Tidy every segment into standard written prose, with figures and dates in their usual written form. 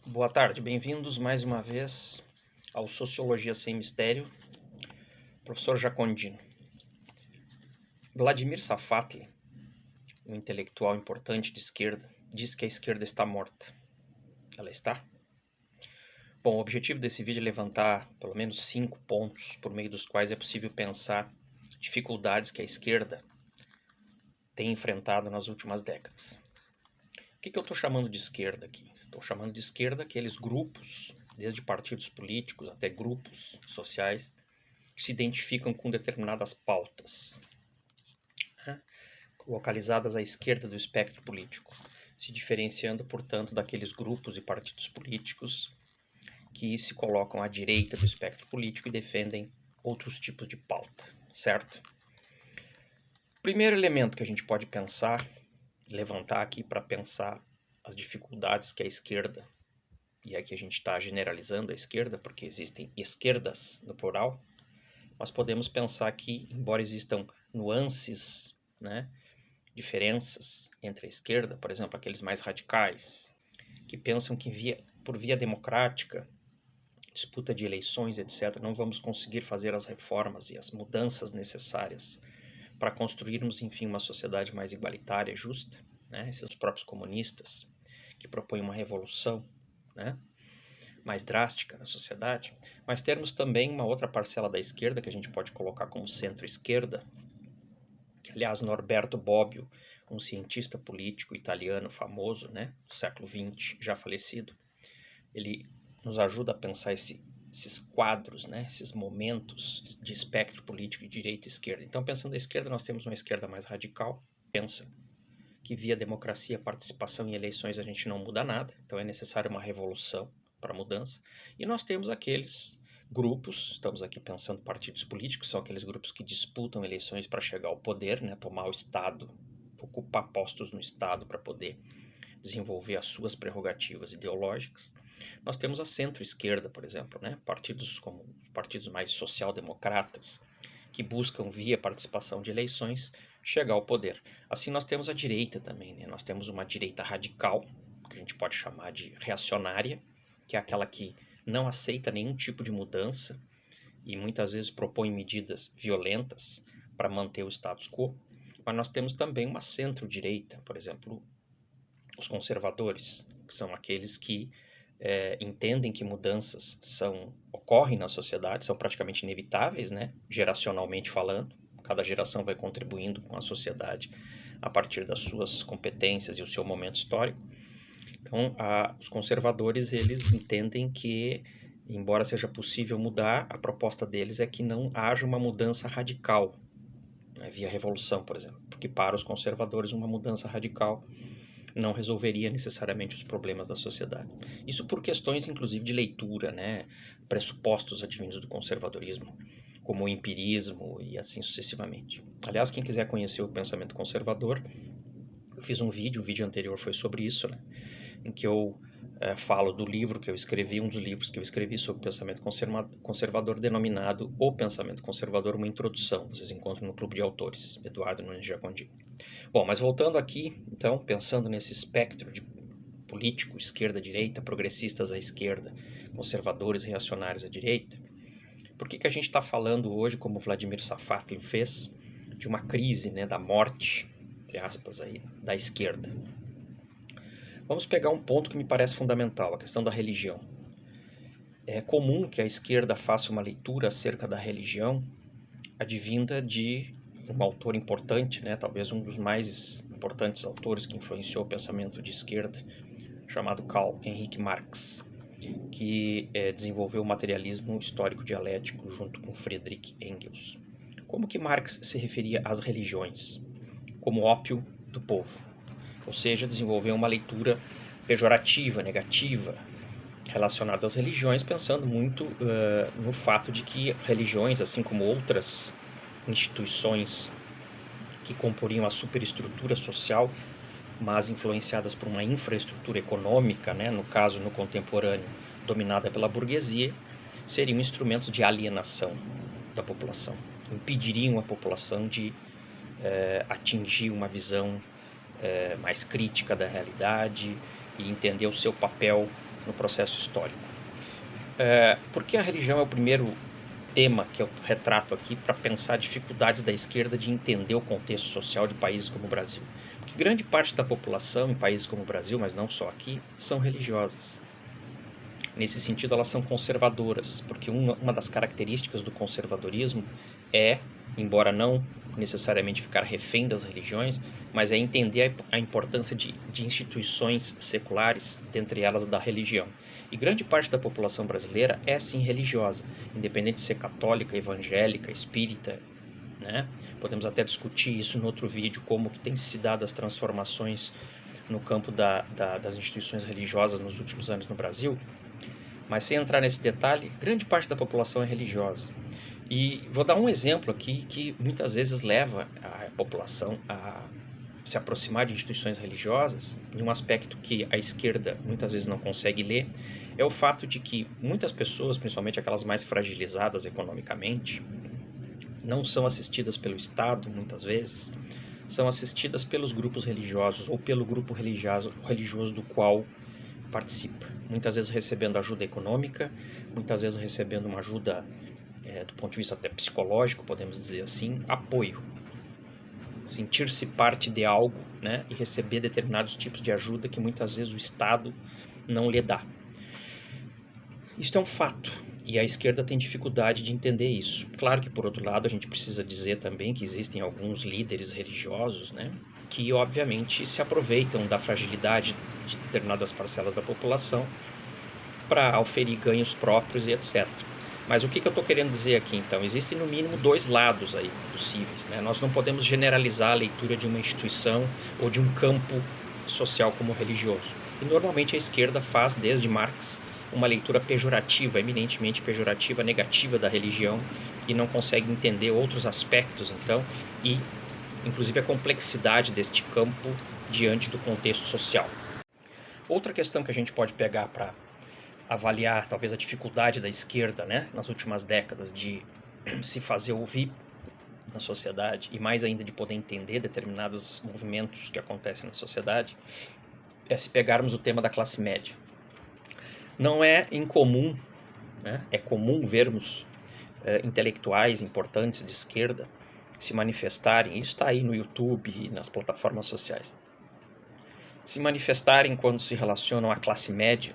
Boa tarde, bem-vindos mais uma vez ao Sociologia Sem Mistério, professor Jacondino. Vladimir Safatli, um intelectual importante de esquerda, diz que a esquerda está morta. Ela está? Bom, o objetivo desse vídeo é levantar pelo menos 5 pontos por meio dos quais é possível pensar dificuldades que a esquerda tem enfrentado nas últimas décadas. O que eu estou chamando de esquerda aqui? Estou chamando de esquerda aqueles grupos, desde partidos políticos até grupos sociais, que se identificam com determinadas pautas, né, localizadas à esquerda do espectro político, se diferenciando, portanto, daqueles grupos e partidos políticos que se colocam à direita do espectro político e defendem outros tipos de pauta, certo? O primeiro elemento que a gente pode pensar, levantar aqui para pensar as dificuldades que a esquerda, e aqui a gente está generalizando a esquerda, porque existem esquerdas no plural, mas podemos pensar que, embora existam nuances, né, diferenças entre a esquerda, por exemplo, aqueles mais radicais, que pensam que por via democrática, disputa de eleições, etc., não vamos conseguir fazer as reformas e as mudanças necessárias para construirmos, enfim, uma sociedade mais igualitária e justa, né? Esses próprios comunistas que propõem uma revolução, né, mais drástica na sociedade, mas temos também uma outra parcela da esquerda que a gente pode colocar como centro-esquerda, que, aliás, Norberto Bobbio, um cientista político italiano famoso, né, do século XX, já falecido, ele nos ajuda a pensar esses quadros, né, esses momentos de espectro político de direita e esquerda. Então, pensando na esquerda, nós temos uma esquerda mais radical, pensa que via democracia, participação em eleições a gente não muda nada, então é necessária uma revolução para mudança. E nós temos aqueles grupos, estamos aqui pensando partidos políticos, são aqueles grupos que disputam eleições para chegar ao poder, né, tomar o Estado, ocupar postos no Estado para poder desenvolver as suas prerrogativas ideológicas. Nós temos a centro-esquerda, por exemplo, né, partidos como os partidos mais social-democratas, que buscam, via participação de eleições, chegar ao poder. Assim nós temos a direita também, né? Nós temos uma direita radical, que a gente pode chamar de reacionária, que é aquela que não aceita nenhum tipo de mudança e muitas vezes propõe medidas violentas para manter o status quo. Mas nós temos também uma centro-direita, por exemplo, os conservadores, que são aqueles que entendem que mudanças ocorrem na sociedade, são praticamente inevitáveis, né? Geracionalmente falando. Cada geração vai contribuindo com a sociedade a partir das suas competências e o seu momento histórico. Então, os conservadores, eles entendem que, embora seja possível mudar, a proposta deles é que não haja uma mudança radical, né, via revolução, por exemplo. Porque para os conservadores, uma mudança radical não resolveria necessariamente os problemas da sociedade. Isso por questões, inclusive, de leitura, né? Pressupostos advindos do conservadorismo, como o empirismo e assim sucessivamente. Aliás, quem quiser conhecer o pensamento conservador, eu fiz um vídeo, o vídeo anterior foi sobre isso, né? Em que eu falo do livro que eu escrevi, um dos livros que eu escrevi sobre o pensamento conservador, denominado O Pensamento Conservador, uma introdução. Vocês encontram no Clube de Autores, Eduardo Nunes Jacondino. Bom, mas voltando aqui, então, pensando nesse espectro de político, esquerda-direita, progressistas à esquerda, conservadores, reacionários à direita, por que a gente está falando hoje, como Vladimir Safatli fez, de uma crise, né, da morte, entre aspas, aí, da esquerda? Vamos pegar um ponto que me parece fundamental, a questão da religião. É comum que a esquerda faça uma leitura acerca da religião advinda de um autor importante, né, talvez um dos mais importantes autores que influenciou o pensamento de esquerda, chamado Karl Heinrich Marx, que desenvolveu o materialismo histórico dialético junto com Friedrich Engels. Como que Marx se referia às religiões? Como ópio do povo. Ou seja, desenvolveu uma leitura pejorativa, negativa, relacionada às religiões, pensando muito no fato de que religiões, assim como outras instituições que comporiam a superestrutura social, mas influenciadas por uma infraestrutura econômica, né, no caso, no contemporâneo, dominada pela burguesia, seriam instrumentos de alienação da população, impediriam a população de atingir uma visão mais crítica da realidade e entender o seu papel no processo histórico. Por que a religião é o primeiro tema que eu retrato aqui para pensar dificuldades da esquerda de entender o contexto social de países como o Brasil? Porque grande parte da população em países como o Brasil, mas não só aqui, são religiosas. Nesse sentido, elas são conservadoras, porque uma das características do conservadorismo é, embora não necessariamente ficar refém das religiões, mas é entender a importância de instituições seculares, dentre elas da religião. E grande parte da população brasileira é sim religiosa, independente de ser católica, evangélica, espírita, né? Podemos até discutir isso no outro vídeo, como que tem se dado as transformações no campo das instituições religiosas nos últimos anos no Brasil. Mas sem entrar nesse detalhe, grande parte da população é religiosa. E vou dar um exemplo aqui que muitas vezes leva a população a se aproximar de instituições religiosas, em um aspecto que a esquerda muitas vezes não consegue ler, é o fato de que muitas pessoas, principalmente aquelas mais fragilizadas economicamente, não são assistidas pelo Estado, muitas vezes, são assistidas pelos grupos religiosos ou pelo grupo religioso do qual participa. Muitas vezes recebendo ajuda econômica, muitas vezes recebendo uma ajuda do ponto de vista até psicológico, podemos dizer assim, apoio. Sentir-se parte de algo, né, e receber determinados tipos de ajuda que muitas vezes o Estado não lhe dá. Isso é um fato, e a esquerda tem dificuldade de entender isso. Claro que, por outro lado, a gente precisa dizer também que existem alguns líderes religiosos, né, que obviamente se aproveitam da fragilidade de determinadas parcelas da população para auferir ganhos próprios e etc. Mas o que eu estou querendo dizer aqui, então? Existem no mínimo dois lados aí possíveis, né? Nós não podemos generalizar a leitura de uma instituição ou de um campo social como religioso. E normalmente a esquerda faz, desde Marx, uma leitura pejorativa, eminentemente pejorativa, negativa da religião, e não consegue entender outros aspectos, então, e inclusive a complexidade deste campo diante do contexto social. Outra questão que a gente pode pegar para avaliar talvez a dificuldade da esquerda, né, nas últimas décadas de se fazer ouvir na sociedade e mais ainda de poder entender determinados movimentos que acontecem na sociedade, é se pegarmos o tema da classe média. Não é incomum, né, é comum vermos intelectuais importantes de esquerda se manifestarem, isso está aí no YouTube e nas plataformas sociais, se manifestarem quando se relacionam à classe média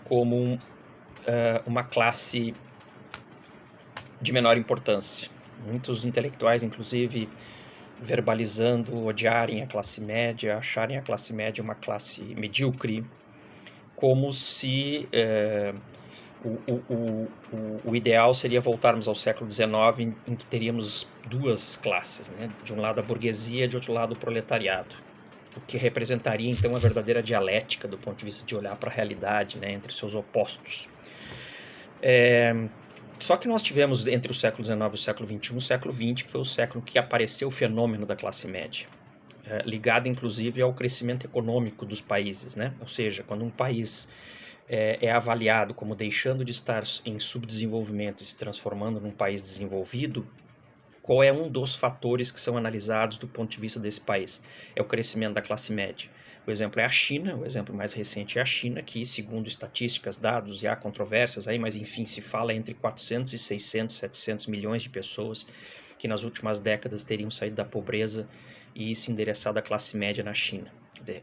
como uma classe de menor importância. Muitos intelectuais, inclusive, verbalizando, odiarem a classe média, acharem a classe média uma classe medíocre, como se o ideal seria voltarmos ao século XIX, em que teríamos duas classes, né? De um lado a burguesia e de outro lado o proletariado, o que representaria então a verdadeira dialética do ponto de vista de olhar para a realidade, né, entre seus opostos. Só que nós tivemos entre o século XIX e o século XXI, o século XX, que foi o século que apareceu o fenômeno da classe média, ligado inclusive ao crescimento econômico dos países, né? Ou seja, quando um país é avaliado como deixando de estar em subdesenvolvimento e se transformando num país desenvolvido, qual é um dos fatores que são analisados do ponto de vista desse país? É o crescimento da classe média. O exemplo é a China, o exemplo mais recente é a China, que, segundo estatísticas, dados, e há controvérsias aí, mas enfim, se fala entre 400 e 600, 700 milhões de pessoas que nas últimas décadas teriam saído da pobreza e se endereçado à classe média na China.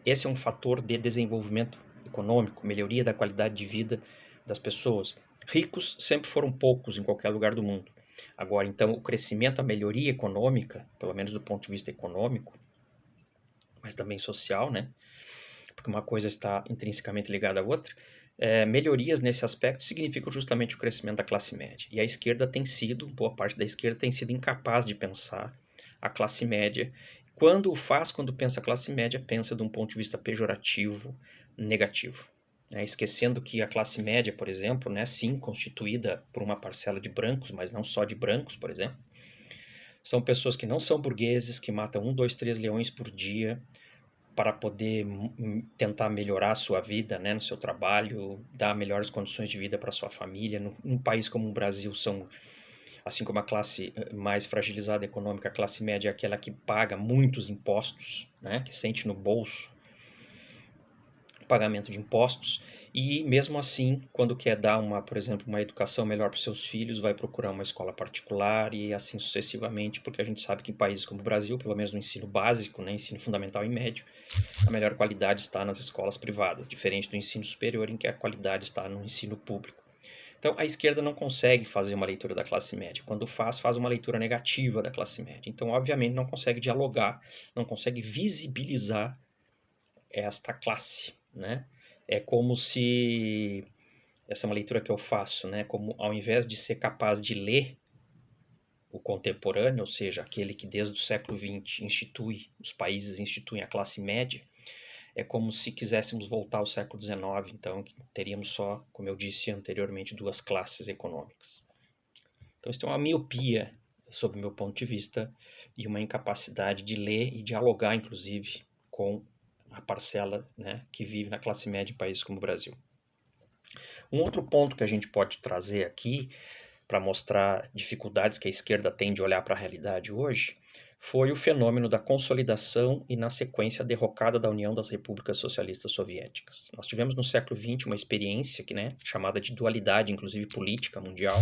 Esse é um fator de desenvolvimento econômico, melhoria da qualidade de vida das pessoas. Ricos sempre foram poucos em qualquer lugar do mundo. Agora, então, o crescimento, a melhoria econômica, pelo menos do ponto de vista econômico, mas também social, né? Porque uma coisa está intrinsecamente ligada à outra, melhorias nesse aspecto significam justamente o crescimento da classe média. E a esquerda tem sido, boa parte da esquerda tem sido incapaz de pensar a classe média. Quando o faz, quando pensa a classe média, pensa de um ponto de vista pejorativo, negativo. Esquecendo que a classe média, por exemplo, né, sim, constituída por uma parcela de brancos, mas não só de brancos, por exemplo, são pessoas que não são burgueses, que matam 1, 2, 3 leões por dia para poder tentar melhorar a sua vida, né, no seu trabalho, dar melhores condições de vida para sua família. Num país como o Brasil, são, assim como a classe mais fragilizada econômica, a classe média é aquela que paga muitos impostos, né, que sente no bolso pagamento de impostos, e mesmo assim, quando quer dar por exemplo, uma educação melhor para os seus filhos, vai procurar uma escola particular e assim sucessivamente, porque a gente sabe que em países como o Brasil, pelo menos no ensino básico, né, ensino fundamental e médio, a melhor qualidade está nas escolas privadas, diferente do ensino superior, em que a qualidade está no ensino público. Então, a esquerda não consegue fazer uma leitura da classe média. Quando faz uma leitura negativa da classe média. Então, obviamente, não consegue dialogar, não consegue visibilizar esta classe, né? É como se, essa é uma leitura que eu faço, né? Como ao invés de ser capaz de ler o contemporâneo, ou seja, aquele que desde o século XX os países instituem a classe média, é como se quiséssemos voltar ao século XIX, então teríamos só, como eu disse anteriormente, duas classes econômicas. Então isso é uma miopia, sob o meu ponto de vista, e uma incapacidade de ler e dialogar, inclusive, com a parcela, né, que vive na classe média em países como o Brasil. Um outro ponto que a gente pode trazer aqui, para mostrar dificuldades que a esquerda tem de olhar para a realidade hoje, foi o fenômeno da consolidação e, na sequência, a derrocada da União das Repúblicas Socialistas Soviéticas. Nós tivemos no século XX uma experiência chamada de dualidade, inclusive política mundial,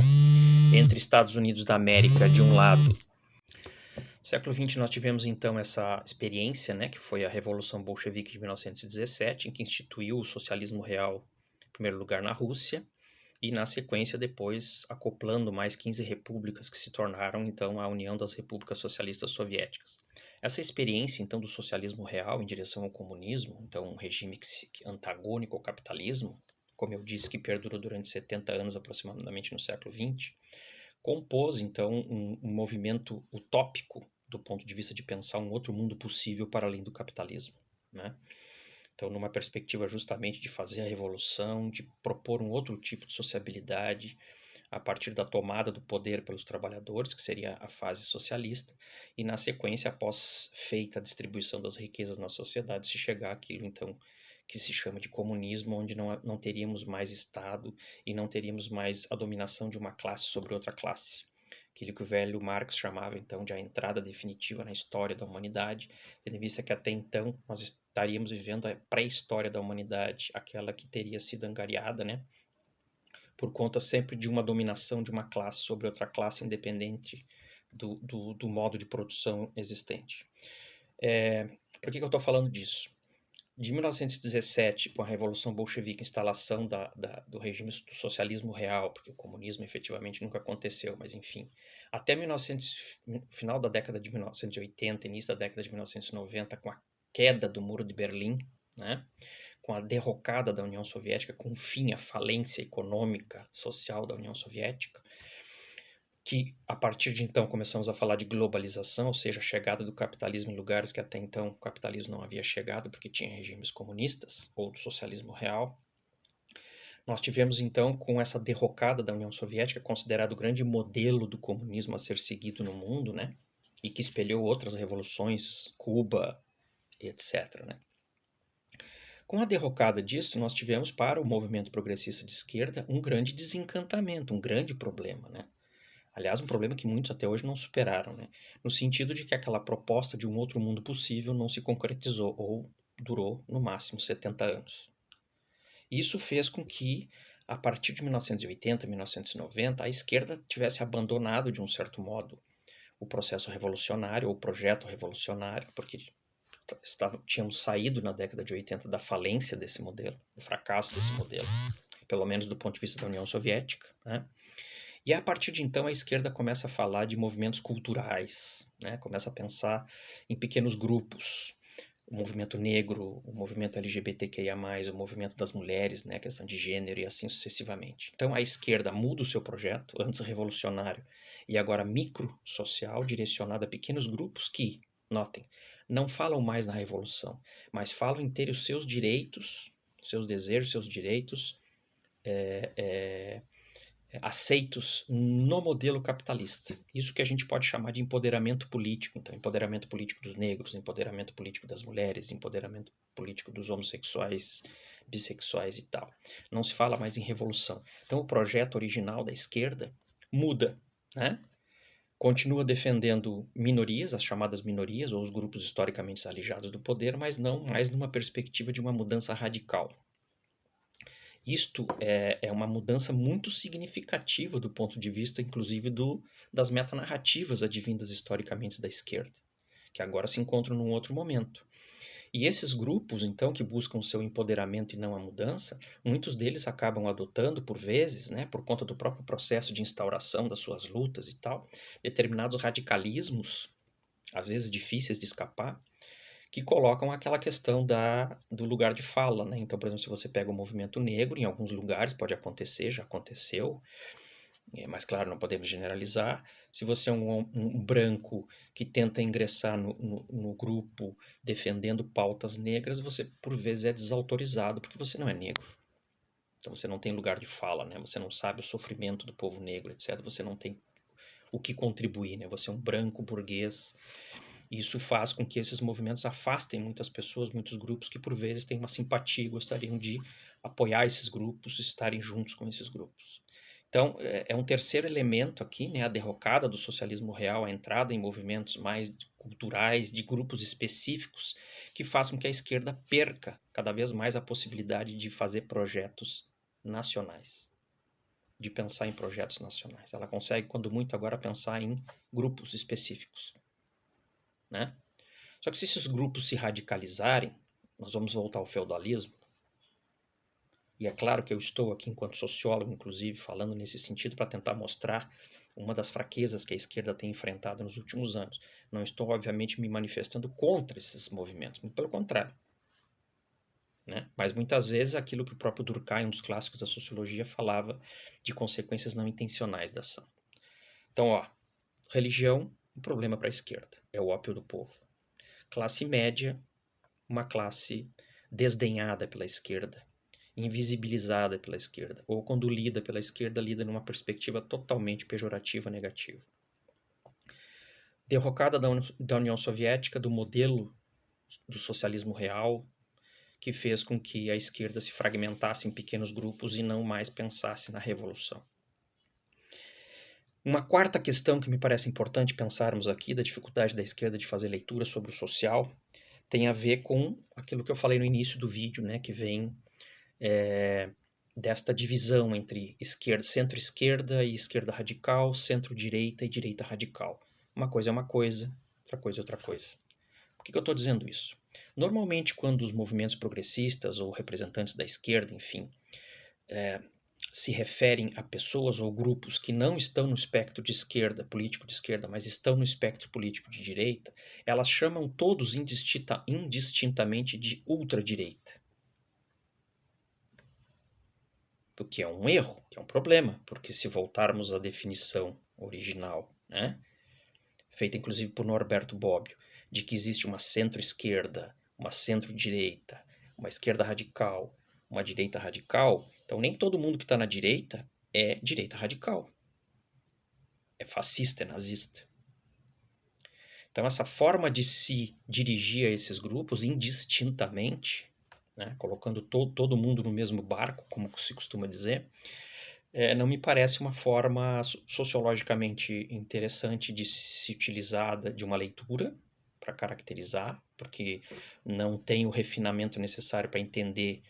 entre Estados Unidos da América, de um lado. No século XX nós tivemos então essa experiência, que foi a Revolução Bolchevique de 1917, em que instituiu o socialismo real, em primeiro lugar, na Rússia, e na sequência depois acoplando mais 15 repúblicas que se tornaram então a União das Repúblicas Socialistas Soviéticas. Essa experiência então do socialismo real em direção ao comunismo, então um regime antagônico ao capitalismo, como eu disse, que perdurou durante 70 anos aproximadamente no século XX, compôs então um movimento utópico do ponto de vista de pensar um outro mundo possível para além do capitalismo, né? Então, numa perspectiva justamente de fazer a revolução, de propor um outro tipo de sociabilidade a partir da tomada do poder pelos trabalhadores, que seria a fase socialista, e na sequência, após feita a distribuição das riquezas na sociedade, se chegar àquilo, então, que se chama de comunismo, onde não teríamos mais Estado e não teríamos mais a dominação de uma classe sobre outra classe. Aquilo que o velho Marx chamava, então, de a entrada definitiva na história da humanidade, tendo em vista que até então nós estaríamos vivendo a pré-história da humanidade, aquela que teria sido angariada, por conta sempre de uma dominação de uma classe sobre outra classe, independente do modo de produção existente. Por que eu estou falando disso? De 1917, com a Revolução Bolchevique, instalação do regime do socialismo real, porque o comunismo efetivamente nunca aconteceu, mas enfim, até final da década de 1980, início da década de 1990, com a queda do Muro de Berlim, com a derrocada da União Soviética, com o fim, a falência econômica, social da União Soviética, que a partir de então começamos a falar de globalização, ou seja, a chegada do capitalismo em lugares que até então o capitalismo não havia chegado porque tinha regimes comunistas ou do socialismo real. Nós tivemos então, com essa derrocada da União Soviética, considerado o grande modelo do comunismo a ser seguido no mundo, e que espelhou outras revoluções, Cuba, etc. Com a derrocada disso, nós tivemos para o movimento progressista de esquerda um grande desencantamento, um grande problema, Aliás, um problema que muitos até hoje não superaram, no sentido de que aquela proposta de um outro mundo possível não se concretizou ou durou no máximo 70 anos. Isso fez com que, a partir de 1980, 1990, a esquerda tivesse abandonado, de um certo modo, o processo revolucionário ou o projeto revolucionário, porque tínhamos saído na década de 80 da falência desse modelo, do fracasso desse modelo, pelo menos do ponto de vista da União Soviética, E a partir de então a esquerda começa a falar de movimentos culturais, começa a pensar em pequenos grupos, o movimento negro, o movimento LGBTQIA+, o movimento das mulheres, a questão de gênero e assim sucessivamente. Então a esquerda muda o seu projeto, antes revolucionário e agora micro-social, direcionado a pequenos grupos que, notem, não falam mais na revolução, mas falam em ter os seus direitos, seus desejos, seus direitos aceitos no modelo capitalista. Isso que a gente pode chamar de empoderamento político. Então, empoderamento político dos negros, empoderamento político das mulheres, empoderamento político dos homossexuais, bissexuais e tal. Não se fala mais em revolução. Então, o projeto original da esquerda muda, continua defendendo minorias, as chamadas minorias, ou os grupos historicamente alijados do poder, mas não mais numa perspectiva de uma mudança radical. Isto é uma mudança muito significativa do ponto de vista, inclusive, das metanarrativas advindas historicamente da esquerda, que agora se encontram num outro momento. E esses grupos, então, que buscam o seu empoderamento e não a mudança, muitos deles acabam adotando, por vezes, né, por conta do próprio processo de instauração das suas lutas e tal, determinados radicalismos, às vezes difíceis de escapar, que colocam aquela questão do lugar de fala, né? Então, por exemplo, se você pega o movimento negro, em alguns lugares pode acontecer, já aconteceu, mas claro, não podemos generalizar. Se você é um branco que tenta ingressar no grupo defendendo pautas negras, você por vezes é desautorizado porque você não é negro. Então você não tem lugar de fala, né? Você não sabe o sofrimento do povo negro, etc. Você não tem o que contribuir, né? Você é um branco burguês. Isso faz com que esses movimentos afastem muitas pessoas, muitos grupos que por vezes têm uma simpatia e gostariam de apoiar esses grupos, estarem juntos com esses grupos. Então, é um terceiro elemento aqui, né, a derrocada do socialismo real, a entrada em movimentos mais culturais, de grupos específicos, que faz com que a esquerda perca cada vez mais a possibilidade de fazer projetos nacionais, de pensar em projetos nacionais. Ela consegue, quando muito, agora pensar em grupos específicos, né? Só que se esses grupos se radicalizarem, nós vamos voltar ao feudalismo. E é claro que eu estou aqui, enquanto sociólogo, inclusive, falando nesse sentido para tentar mostrar uma das fraquezas que a esquerda tem enfrentado nos últimos anos. Não estou, obviamente, me manifestando contra esses movimentos, muito pelo contrário. Né? Mas muitas vezes aquilo que o próprio Durkheim, um dos clássicos da sociologia, falava de consequências não intencionais da ação. Então, ó, religião, um problema para a esquerda, é o ópio do povo. Classe média, uma classe desdenhada pela esquerda, invisibilizada pela esquerda, ou quando lida pela esquerda, lida numa perspectiva totalmente pejorativa, negativa. Derrocada da União Soviética, do modelo do socialismo real, que fez com que a esquerda se fragmentasse em pequenos grupos e não mais pensasse na revolução. Uma quarta questão que me parece importante pensarmos aqui, da dificuldade da esquerda de fazer leitura sobre o social, tem a ver com aquilo que eu falei no início do vídeo, né, que vem desta divisão entre centro-esquerda e esquerda radical, centro-direita e direita radical. Uma coisa é uma coisa, outra coisa é outra coisa. Por que eu estou dizendo isso? Normalmente, quando os movimentos progressistas ou representantes da esquerda, enfim, se referem a pessoas ou grupos que não estão no espectro de esquerda, político de esquerda, mas estão no espectro político de direita, elas chamam todos indistintamente de ultradireita. O que é um erro, que é um problema, porque se voltarmos à definição original, né, feita inclusive por Norberto Bobbio, de que existe uma centro-esquerda, uma centro-direita, uma esquerda radical, uma direita radical, então nem todo mundo que está na direita é direita radical. É fascista, é nazista. Então essa forma de se dirigir a esses grupos indistintamente, né, colocando todo mundo no mesmo barco, como se costuma dizer, não me parece uma forma sociologicamente interessante de se utilizar de uma leitura para caracterizar, porque não tem o refinamento necessário para entender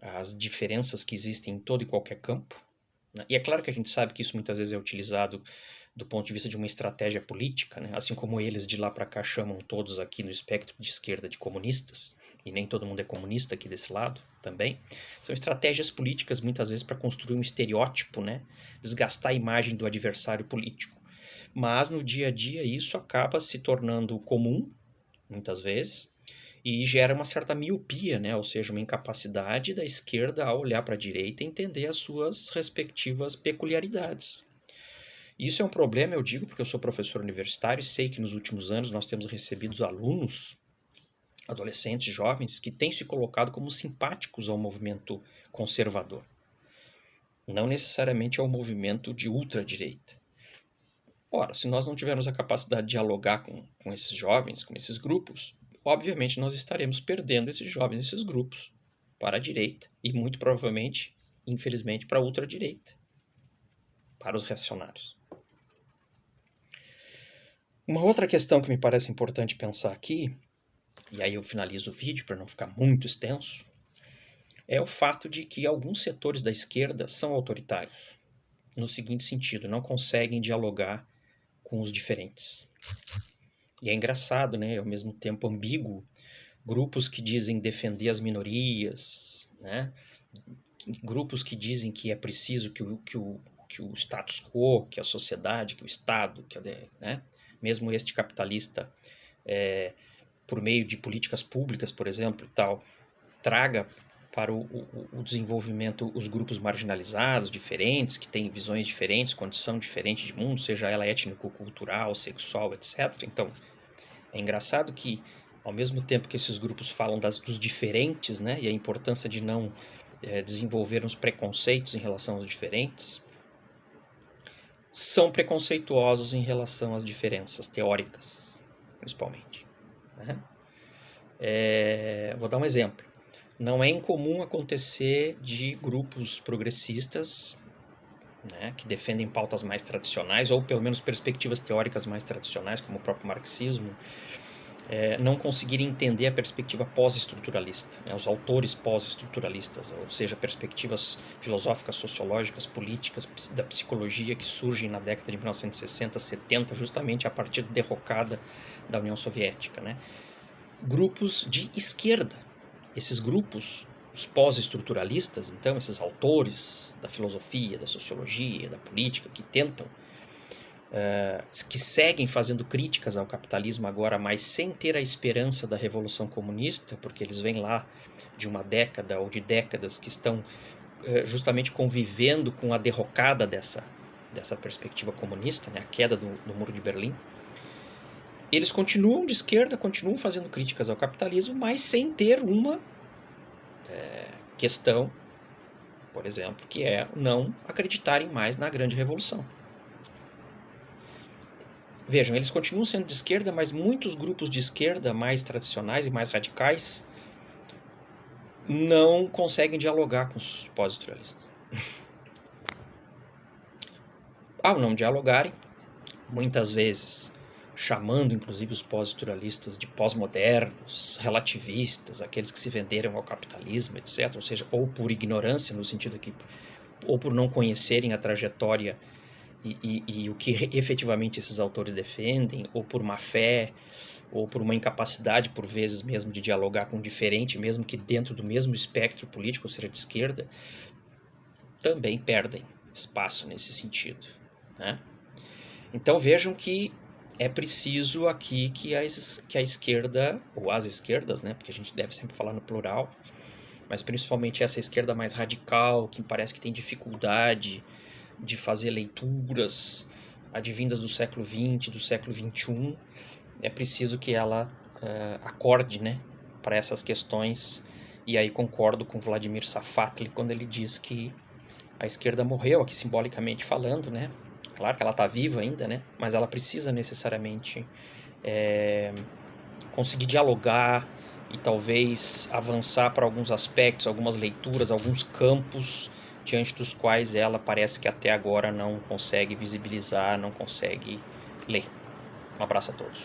as diferenças que existem em todo e qualquer campo. Né? E é claro que a gente sabe que isso muitas vezes é utilizado do ponto de vista de uma estratégia política, né? Assim como eles de lá para cá chamam todos aqui no espectro de esquerda de comunistas, e nem todo mundo é comunista aqui desse lado também, são estratégias políticas muitas vezes para construir um estereótipo, né? Desgastar a imagem do adversário político. Mas no dia a dia isso acaba se tornando comum, muitas vezes, e gera uma certa miopia, né? Ou seja, uma incapacidade da esquerda a olhar para a direita e entender as suas respectivas peculiaridades. Isso é um problema, eu digo, porque eu sou professor universitário e sei que nos últimos anos nós temos recebido alunos, adolescentes, jovens, que têm se colocado como simpáticos ao movimento conservador. Não necessariamente ao movimento de ultradireita. Ora, se nós não tivermos a capacidade de dialogar com esses jovens, com esses grupos, obviamente nós estaremos perdendo esses jovens, esses grupos, para a direita e muito provavelmente, infelizmente, para a ultradireita, para os reacionários. Uma outra questão que me parece importante pensar aqui, e aí eu finalizo o vídeo para não ficar muito extenso, é o fato de que alguns setores da esquerda são autoritários, no seguinte sentido, não conseguem dialogar com os diferentes. E é engraçado, né, ao mesmo tempo ambíguo, grupos que dizem defender as minorias, né, grupos que dizem que é preciso que o status quo, que a sociedade, que o Estado, né, mesmo este capitalista, por meio de políticas públicas, por exemplo, tal, traga para o desenvolvimento os grupos marginalizados, diferentes, que têm visões diferentes, condição diferente de mundo, seja ela étnico-cultural, sexual, etc. Então, é engraçado que, ao mesmo tempo que esses grupos falam dos diferentes, né, e a importância de não desenvolver uns preconceitos em relação aos diferentes, são preconceituosos em relação às diferenças teóricas, principalmente. Né? Vou dar um exemplo. Não é incomum acontecer de grupos progressistas, né, que defendem pautas mais tradicionais, ou pelo menos perspectivas teóricas mais tradicionais, como o próprio marxismo, não conseguirem entender a perspectiva pós-estruturalista, né, os autores pós-estruturalistas, ou seja, perspectivas filosóficas, sociológicas, políticas, da psicologia que surgem na década de 1960, 70, justamente a partir da derrocada da União Soviética. Né? Grupos de esquerda. Esses grupos, os pós-estruturalistas, então, esses autores da filosofia, da sociologia, da política, que tentam, que seguem fazendo críticas ao capitalismo agora, mas sem ter a esperança da Revolução Comunista, porque eles vêm lá de uma década ou de décadas que estão justamente convivendo com a derrocada dessa perspectiva comunista, né, a queda do Muro de Berlim. Eles continuam de esquerda, continuam fazendo críticas ao capitalismo, mas sem ter uma questão, por exemplo, que é não acreditarem mais na grande revolução. Vejam, eles continuam sendo de esquerda, mas muitos grupos de esquerda mais tradicionais e mais radicais não conseguem dialogar com os pós-estruturalistas. Ao não dialogarem, muitas vezes chamando inclusive os pós-estruturalistas de pós-modernos, relativistas, aqueles que se venderam ao capitalismo, etc. Ou seja, ou por ignorância, no sentido que, ou por não conhecerem a trajetória e o que efetivamente esses autores defendem, ou por má fé, ou por uma incapacidade, por vezes mesmo, de dialogar com o diferente, mesmo que dentro do mesmo espectro político, ou seja, de esquerda, também perdem espaço nesse sentido. Né? Então vejam que é preciso aqui que a esquerda, ou as esquerdas, né, porque a gente deve sempre falar no plural, mas principalmente essa esquerda mais radical, que parece que tem dificuldade de fazer leituras advindas do século XX, do século XXI, é preciso que ela acorde, né, para essas questões. E aí concordo com Vladimir Safatli quando ele diz que a esquerda morreu, aqui simbolicamente falando, né? Claro que ela está viva ainda, né? Mas ela precisa necessariamente conseguir dialogar e talvez avançar para alguns aspectos, algumas leituras, alguns campos diante dos quais ela parece que até agora não consegue visibilizar, não consegue ler. Um abraço a todos.